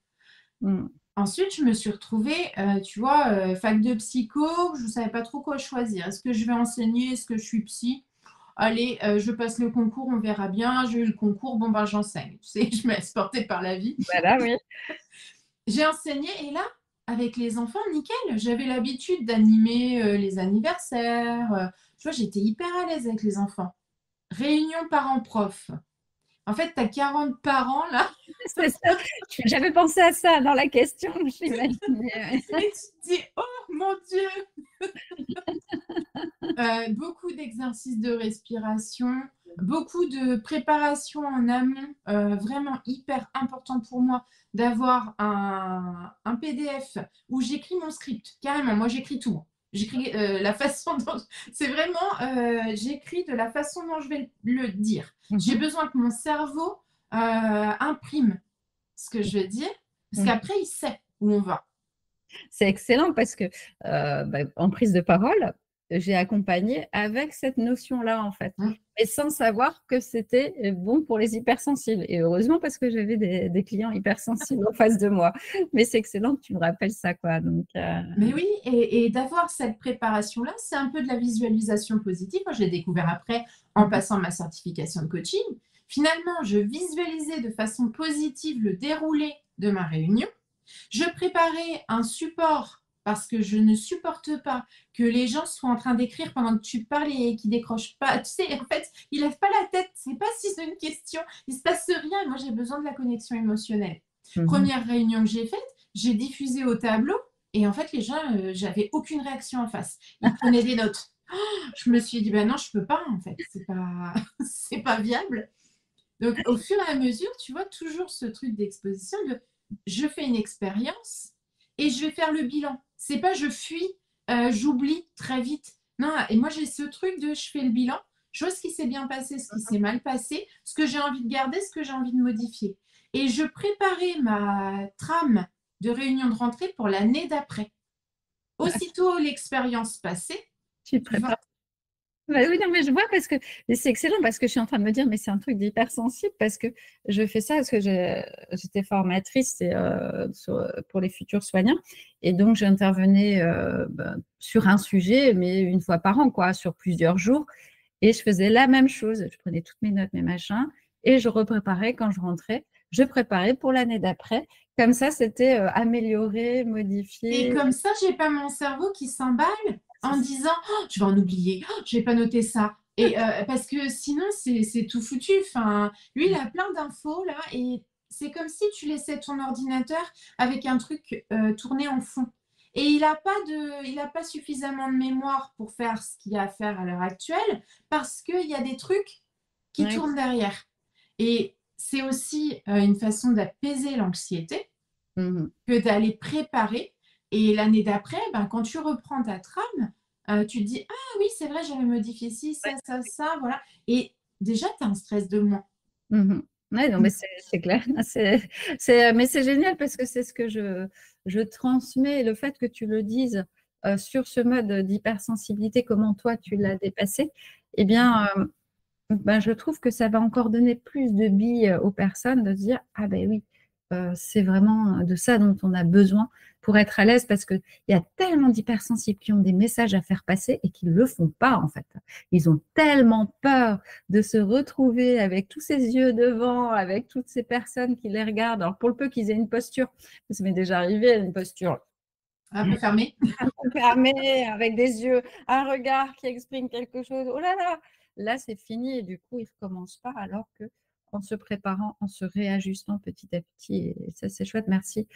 Mm. Ensuite, je me suis retrouvée, tu vois, fac de psycho, je ne savais pas trop quoi choisir. Est-ce que je vais enseigner? Est-ce que je suis psy? Allez, je passe le concours, on verra bien. J'ai eu le concours, bon ben j'enseigne. Tu sais, je me laisse porter par la vie. Voilà, oui. J'ai enseigné et là, avec les enfants, nickel. J'avais l'habitude d'animer les anniversaires. Tu vois, j'étais hyper à l'aise avec les enfants. Réunion parents-prof. En fait, tu as 40 parents là. C'est ça. J'avais pensé à ça dans la question, j'imaginais. Et tu te dis, oh mon Dieu, beaucoup d'exercices de respiration, beaucoup de préparation en amont, vraiment hyper important pour moi d'avoir un PDF où j'écris mon script, carrément. Moi, j'écris tout. J'écris la façon dont… C'est vraiment, j'écris de la façon dont je vais le dire. J'ai besoin que mon cerveau imprime ce que je vais dire, parce qu'après, il sait où on va. C'est excellent parce que en prise de parole, j'ai accompagné avec cette notion-là, en fait, mais sans savoir que c'était bon pour les hypersensibles. Et heureusement, parce que j'avais des clients hypersensibles en face de moi. Mais c'est excellent que tu me rappelles ça, quoi. Donc, Mais oui, et d'avoir cette préparation-là, c'est un peu de la visualisation positive. Moi, je l'ai découvert après en passant ma certification de coaching. Finalement, je visualisais de façon positive le déroulé de ma réunion. Je préparais un support parce que je ne supporte pas que les gens soient en train d'écrire pendant que tu parles et qu'ils décrochent pas. Tu sais, en fait, ils lèvent pas la tête. C'est pas si c'est une question. Il se passe rien. Et moi, j'ai besoin de la connexion émotionnelle. Première réunion que j'ai faite, j'ai diffusé au tableau et en fait, les gens, j'avais aucune réaction en face. Ils prenaient des notes. Je me suis dit, ben non, je peux pas en fait. C'est pas viable. Donc, au fur et à mesure, tu vois, toujours ce truc d'exposition de je fais une expérience et je vais faire le bilan. C'est pas je fuis, j'oublie très vite. Non, et moi j'ai ce truc de je fais le bilan, je vois ce qui s'est bien passé, ce qui s'est mal passé, ce que j'ai envie de garder, ce que j'ai envie de modifier. Et je préparais ma trame de réunion de rentrée pour l'année d'après. Aussitôt l'expérience passée, tu te prépares. Bah oui, non, mais je vois parce que c'est excellent parce que je suis en train de me dire, mais c'est un truc d'hypersensible parce que je fais ça parce que j'étais formatrice pour les futurs soignants et donc j'intervenais sur un sujet, mais une fois par an, quoi, sur plusieurs jours. Et je faisais la même chose. Je prenais toutes mes notes, mes machins, et je repréparais quand je rentrais. Je préparais pour l'année d'après. Comme ça, c'était amélioré, modifié. Et comme ça, j'ai pas mon cerveau qui s'emballe en disant oh, je vais en oublier, oh, je vais pas noter ça. Et parce que sinon, c'est tout foutu. Enfin, lui, il a plein d'infos là, et c'est comme si tu laissais ton ordinateur avec un truc tourné en fond. Et il n'a pas suffisamment de mémoire pour faire ce qu'il y a à faire à l'heure actuelle, parce qu'il y a des trucs qui tournent derrière. Et c'est aussi une façon d'apaiser l'anxiété que d'aller préparer. Et l'année d'après, ben, quand tu reprends ta trame, tu te dis ah oui, c'est vrai, j'avais modifié ci, ça, ça, voilà. Et déjà, tu as un stress de moins. Oui, non, mais c'est clair. Mais c'est génial parce que c'est ce que je transmets. Le fait que tu le dises sur ce mode d'hypersensibilité, comment toi tu l'as dépassé, eh bien, ben, je trouve que ça va encore donner plus de billes aux personnes de se dire ah ben oui, c'est vraiment de ça dont on a besoin pour être à l'aise parce qu'il y a tellement d'hypersensibles qui ont des messages à faire passer et qui ne le font pas en fait. Ils ont tellement peur de se retrouver avec tous ces yeux devant, avec toutes ces personnes qui les regardent. Alors pour le peu qu'ils aient une posture, ça m'est déjà arrivé, une posture un peu fermée. fermée, avec des yeux, un regard qui exprime quelque chose. Oh là là, là c'est fini et du coup ils ne recommencent pas alors que en se préparant, en se réajustant petit à petit. Et ça, c'est chouette. Merci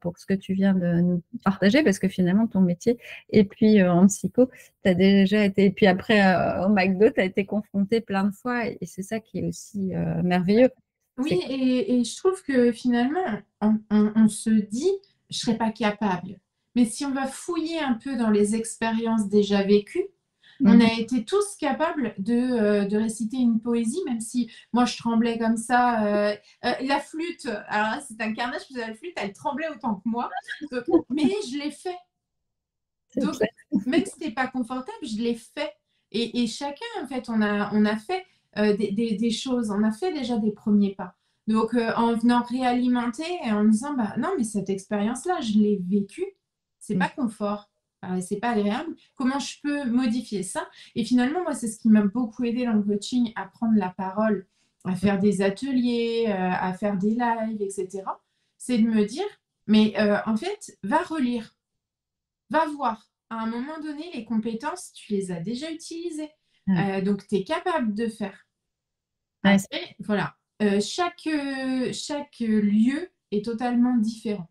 pour ce que tu viens de nous partager parce que finalement, ton métier, et puis en psycho, tu as déjà été, et puis après, au McDo, tu as été confronté plein de fois et c'est ça qui est aussi merveilleux. Oui, et je trouve que finalement, on se dit, je ne serais pas capable. Mais si on va fouiller un peu dans les expériences déjà vécues, on a été tous capables de réciter une poésie, même si moi je tremblais comme ça. La flûte, alors là c'est un carnage, je faisais la flûte, elle tremblait autant que moi. Donc, mais je l'ai fait. Donc, même si c'était pas confortable, je l'ai fait. Et chacun, en fait, on a fait des choses, on a fait déjà des premiers pas. Donc, en venant réalimenter et en disant, bah non, mais cette expérience-là, je l'ai vécue, c'est pas confort. C'est pas agréable. Comment je peux modifier ça? Et finalement, moi, c'est ce qui m'a beaucoup aidé dans le coaching à prendre la parole, à faire des ateliers, à faire des lives, etc. C'est de me dire, mais en fait, va relire, va voir. À un moment donné, les compétences, tu les as déjà utilisées. Donc, tu es capable de faire. Après, voilà. Chaque lieu est totalement différent.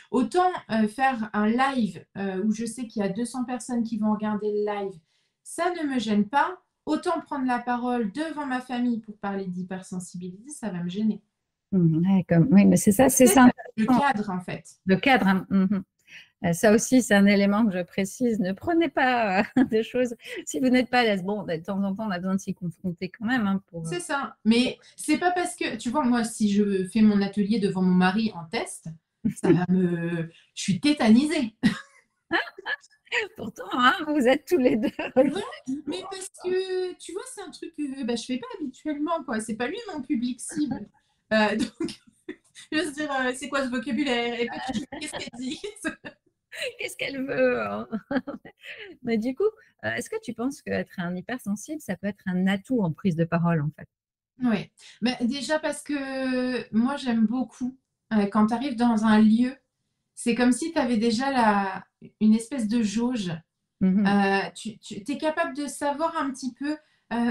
Autant faire un live où je sais qu'il y a 200 personnes qui vont regarder le live, ça ne me gêne pas. autant prendre la parole devant ma famille pour parler d'hypersensibilité, ça va me gêner. Ouais, oui, mais c'est ça, c'est C'est ça. le cadre, en fait. Le cadre, hein. Ça aussi, c'est un élément que je précise. Ne prenez pas des choses si vous n'êtes pas à l'aise. Bon, de temps en temps, on a besoin de s'y confronter quand même. Hein, C'est ça. Mais c'est pas parce que, tu vois, moi, si je fais mon atelier devant mon mari en test, ça va me. Je suis tétanisée. Pourtant, hein, vous êtes tous les deux. Ouais, mais parce que, tu vois, c'est un truc que bah, je fais pas habituellement, quoi. C'est pas lui mon public cible. Donc, je veux dire, c'est quoi ce vocabulaire? Et puis, qu'est-ce qu'elle dit? Qu'est-ce qu'elle veut, hein. Mais du coup, est-ce que tu penses qu'être un hypersensible, ça peut être un atout en prise de parole, en fait? Oui. Bah, déjà parce que moi, j'aime beaucoup quand tu arrives dans un lieu, c'est comme si tu avais déjà une espèce de jauge. Tu es capable de savoir un petit peu,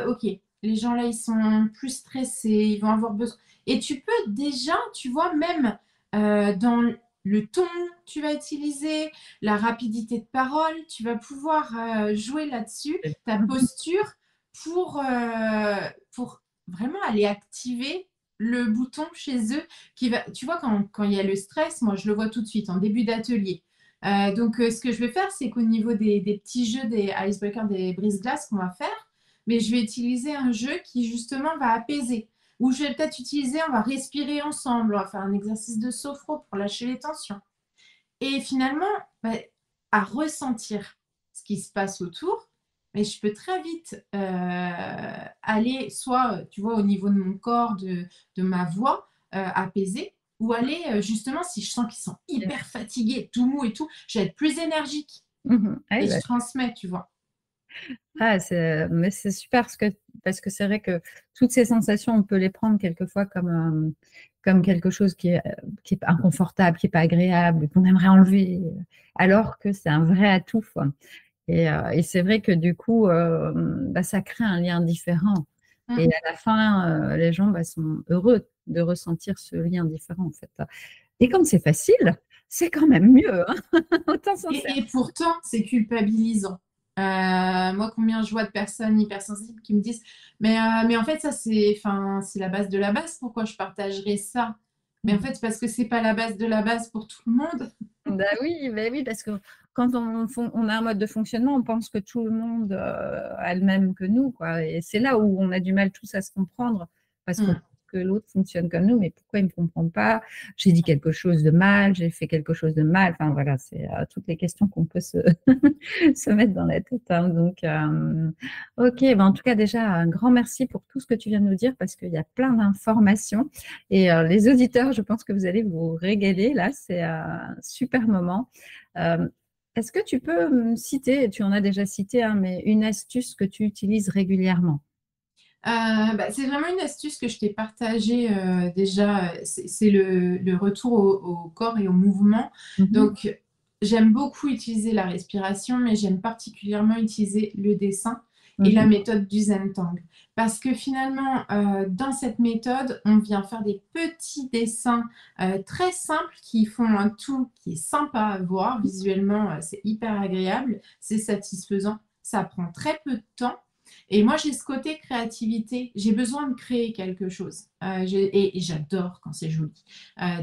ok, les gens là, ils sont plus stressés, ils vont avoir besoin. Et tu peux déjà, tu vois, même dans le ton que tu vas utiliser, la rapidité de parole, tu vas pouvoir jouer là-dessus, ta posture pour vraiment aller activer le bouton chez eux qui va, tu vois, quand il y a le stress, moi je le vois tout de suite en début d'atelier. Donc, ce que je vais faire, c'est qu'au niveau des petits jeux, des icebreakers, des brise-glaces qu'on va faire, mais je vais utiliser un jeu qui justement va apaiser. Ou je vais peut-être utiliser, on va respirer ensemble, on va faire un exercice de sophro pour lâcher les tensions. Et finalement, bah, à ressentir ce qui se passe autour, mais je peux très vite aller soit, tu vois, au niveau de mon corps, de ma voix, apaiser, ou aller justement, si je sens qu'ils sont hyper fatigués, tout mou et tout, je vais être plus énergique Ah oui, et bah, je transmets, tu vois. mais c'est super parce que c'est vrai que toutes ces sensations, on peut les prendre quelquefois comme quelque chose qui est inconfortable, qui n'est pas agréable, qu'on aimerait enlever, alors que c'est un vrai atout, quoi. Et c'est vrai que du coup, bah, ça crée un lien différent. Et Mm. à la fin, les gens bah, sont heureux de ressentir ce lien différent, en fait. Et quand c'est facile, c'est quand même mieux, hein. Autant s'en Et servir. pourtant, c'est culpabilisant. Moi, combien je vois de personnes hypersensibles qui me disent, mais en fait, ça, c'est la base de la base. Pourquoi je partagerais ça? Mais en fait, c'est parce que c'est pas la base de la base pour tout le monde. Bah oui, parce que quand on a un mode de fonctionnement, on pense que tout le monde a le même que nous, quoi. Et c'est là où on a du mal tous à se comprendre, parce qu'on Mm. pense que l'autre fonctionne comme nous, mais pourquoi il ne me comprend pas? J'ai dit quelque chose de mal, j'ai fait quelque chose de mal. Enfin voilà, c'est toutes les questions qu'on peut se mettre dans la tête, hein. Donc, ok, ben, en tout cas déjà, un grand merci pour tout ce que tu viens de nous dire, parce qu'il y a plein d'informations. Et les auditeurs, je pense que vous allez vous régaler. Là, c'est un super moment. Euh, Est-ce que tu peux me citer, tu en as déjà cité, hein, mais une astuce que tu utilises régulièrement? Bah, c'est vraiment une astuce que je t'ai partagée déjà. C'est le retour au corps et au mouvement. Mhm, Donc, j'aime beaucoup utiliser la respiration, mais j'aime particulièrement utiliser le dessin et la mhm, méthode du Zen-Tang. Parce que finalement, dans cette méthode, on vient faire des petits dessins très simples qui font un tout qui est sympa à voir. Visuellement, c'est hyper agréable, c'est satisfaisant. Ça prend très peu de temps. Et moi, j'ai ce côté créativité. J'ai besoin de créer quelque chose. Et j'adore quand c'est joli.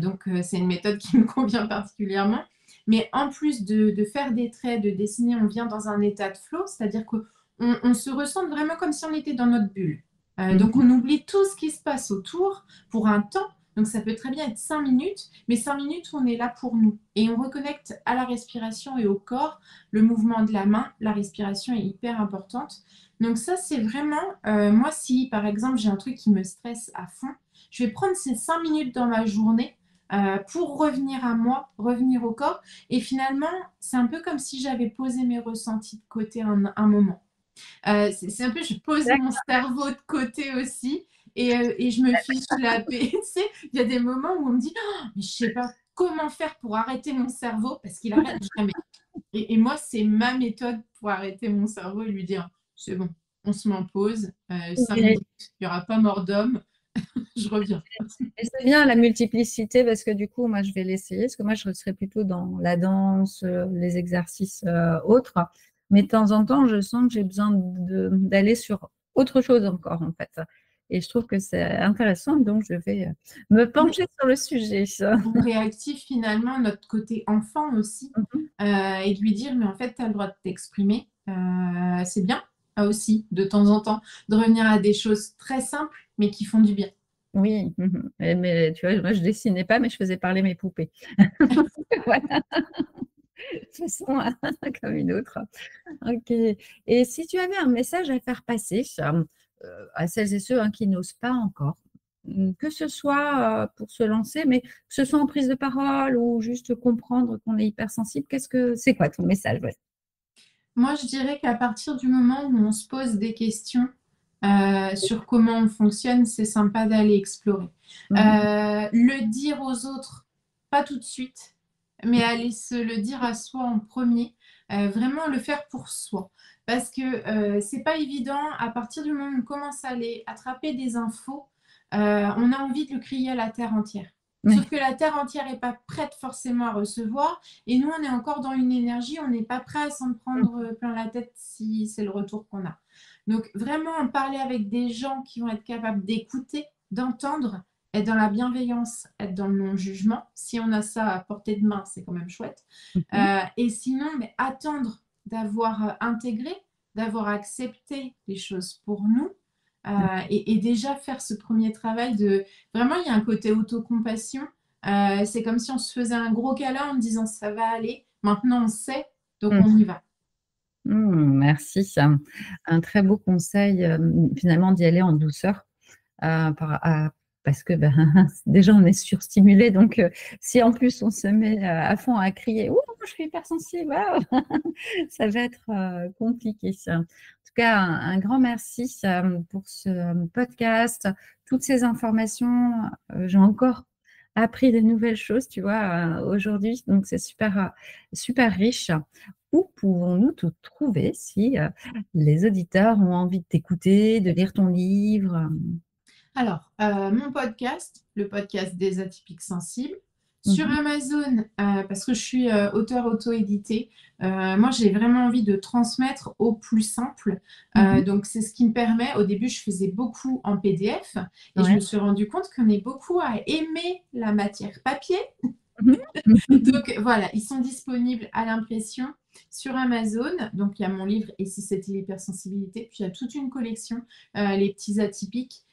Donc, c'est une méthode qui me convient particulièrement. Mais en plus de faire des traits, de dessiner, on vient dans un état de flow, c'est-à-dire qu'on se ressent vraiment comme si on était dans notre bulle. Donc, mhm. on oublie tout ce qui se passe autour pour un temps. Donc, ça peut très bien être 5 minutes, mais 5 minutes où on est là pour nous. Et on reconnecte à la respiration et au corps, le mouvement de la main. La respiration est hyper importante. Donc ça, c'est vraiment, moi, si par exemple j'ai un truc qui me stresse à fond, je vais prendre ces 5 minutes dans ma journée pour revenir à moi, revenir au corps. Et finalement, c'est un peu comme si j'avais posé mes ressentis de côté un moment. C'est un peu, je pose mon cerveau de côté aussi et je me fiche la paix. Tu sais, il y a des moments où on me dit, oh, mais je sais pas comment faire pour arrêter mon cerveau parce qu'il arrête jamais. Et moi, c'est ma méthode pour arrêter mon cerveau et lui dire, c'est bon, on se met en pause, 5 minutes, il n'y aura pas mort d'homme, je reviens. Et c'est bien la multiplicité, parce que du coup, moi, je vais l'essayer, parce que moi, je serais plutôt dans la danse, les exercices autres. Mais de temps en temps, je sens que j'ai besoin d'aller sur autre chose encore, en fait. Et je trouve que c'est intéressant, donc je vais me pencher sur le sujet. On réactive finalement notre côté enfant aussi et de lui dire, mais en fait, tu as le droit de t'exprimer. C'est bien aussi, de temps en temps, de revenir à des choses très simples, mais qui font du bien. Oui, mais tu vois, moi je dessinais pas, mais je faisais parler mes poupées. Voilà, de toute façon, comme une autre. Ok. Et si tu avais un message à faire passer à celles et ceux qui n'osent pas encore, que ce soit pour se lancer, mais que ce soit en prise de parole ou juste comprendre qu'on est hypersensible, c'est quoi ton message? Ouais. Moi, je dirais qu'à partir du moment où on se pose des questions sur comment on fonctionne, c'est sympa d'aller explorer. Le dire aux autres, pas tout de suite, mais aller se le dire à soi en premier, vraiment le faire pour soi. Parce que c'est pas évident, à partir du moment où on commence à aller attraper des infos, on a envie de le crier à la terre entière. Sauf que la terre entière n'est pas prête forcément à recevoir. Et nous, on est encore dans une énergie, on n'est pas prêt à s'en prendre plein la tête si c'est le retour qu'on a. Donc, vraiment, en parler avec des gens qui vont être capables d'écouter, d'entendre, être dans la bienveillance, être dans le non-jugement. Si on a ça à portée de main, c'est quand même chouette. Et sinon, mais attendre d'avoir intégré, d'avoir accepté les choses pour nous. Et déjà faire ce premier travail de... Vraiment, il y a un côté autocompassion. C'est comme si on se faisait un gros câlin en disant ça va aller. Maintenant, on sait, donc on y va. Merci, c'est un très beau conseil, finalement, d'y aller en douceur, parce que déjà on est surstimulé, donc si en plus on se met à fond à crier, ouh, je suis hypersensible, ça va être compliqué. En tout cas, un grand merci pour ce podcast, toutes ces informations. J'ai encore appris de nouvelles choses, tu vois, aujourd'hui, donc c'est super, super riche. Où pouvons-nous te trouver si les auditeurs ont envie de t'écouter, de lire ton livre? Alors, mon podcast, le podcast des atypiques sensibles, sur Amazon, parce que je suis auteur auto-édité, moi j'ai vraiment envie de transmettre au plus simple. Donc c'est ce qui me permet, au début je faisais beaucoup en PDF et je me suis rendu compte qu'on est beaucoup à aimer la matière papier. Donc voilà, ils sont disponibles à l'impression sur Amazon. Donc il y a mon livre Et si c'était l'hypersensibilité, puis il y a toute une collection, les petits atypiques,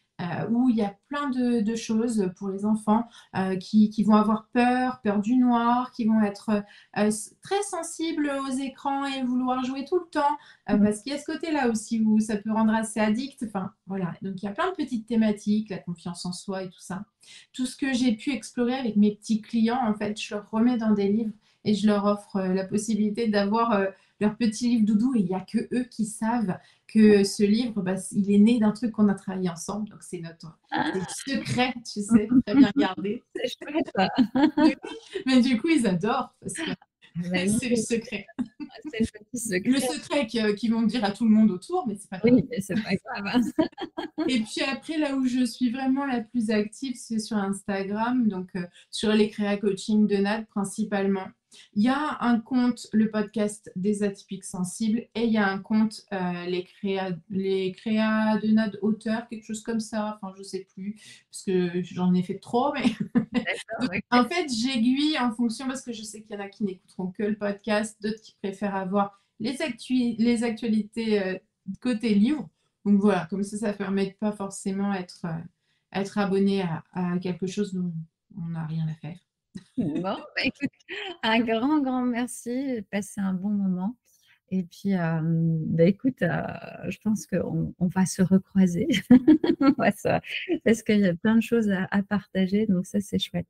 où il y a plein de choses pour les enfants qui vont avoir peur du noir, qui vont être très sensibles aux écrans et vouloir jouer tout le temps, parce qu'il y a ce côté-là aussi où ça peut rendre assez addict. Enfin voilà, donc il y a plein de petites thématiques, la confiance en soi et tout ça. Tout ce que j'ai pu explorer avec mes petits clients, en fait, je leur remets dans des livres et je leur offre la possibilité d'avoir leur petit livre doudou. Et il n'y a que eux qui savent que ce livre, il est né d'un truc qu'on a travaillé ensemble. Donc, c'est notre secret, tu sais, très bien gardé. C'est chouette, ça. Mais du coup, ils adorent parce que c'est le secret. C'est le petit secret. Le secret qu'ils vont dire à tout le monde autour, mais c'est pas grave. Oui, mais c'est pas grave. Et puis après, là où je suis vraiment la plus active, c'est sur Instagram, donc sur les créa coaching de Nad principalement. Il y a un compte, le podcast des atypiques sensibles, et il y a un compte, les créa de Nad auteurs, quelque chose comme ça, enfin je sais plus, parce que j'en ai fait trop, mais donc, en fait j'aiguille en fonction, parce que je sais qu'il y en a qui n'écouteront que le podcast, d'autres qui préfèrent avoir les actualités côté livre. Donc voilà, comme ça permet de pas forcément être abonné à quelque chose dont on n'a rien à faire. Bon, écoute, un grand, grand merci. J'ai passé un bon moment. Et puis, écoute, je pense qu'on va se recroiser. Parce qu'il y a plein de choses à partager. Donc, ça, c'est chouette.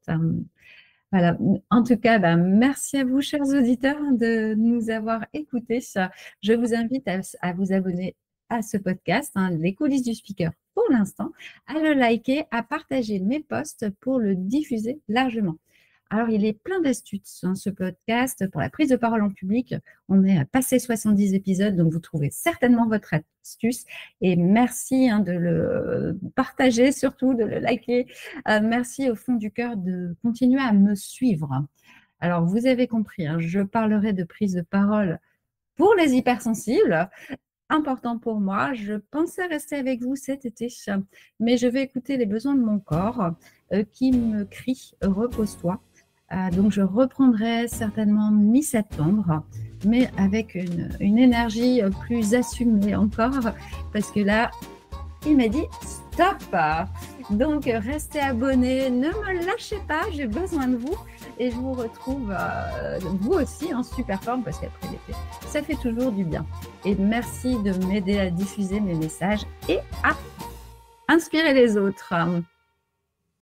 Voilà. En tout cas, merci à vous, chers auditeurs, de nous avoir écoutés. Je vous invite à vous abonner à ce podcast, Les coulisses du speaker pour l'instant, à le liker, à partager mes posts pour le diffuser largement. Alors, il est plein d'astuces, ce podcast, pour la prise de parole en public. On est passé 70 épisodes, donc vous trouvez certainement votre astuce. Et merci de le partager, surtout de le liker. Merci au fond du cœur de continuer à me suivre. Alors, vous avez compris, je parlerai de prise de parole pour les hypersensibles important pour moi. Je pensais rester avec vous cet été, mais je vais écouter les besoins de mon corps qui me crie repose-toi. Donc je reprendrai certainement mi-septembre, mais avec une énergie plus assumée encore, parce que là, il m'a dit stop. Donc restez abonnés, ne me lâchez pas, j'ai besoin de vous et je vous retrouve vous aussi en super forme parce qu'après l'été, ça fait toujours du bien. Et merci de m'aider à diffuser mes messages et à inspirer les autres.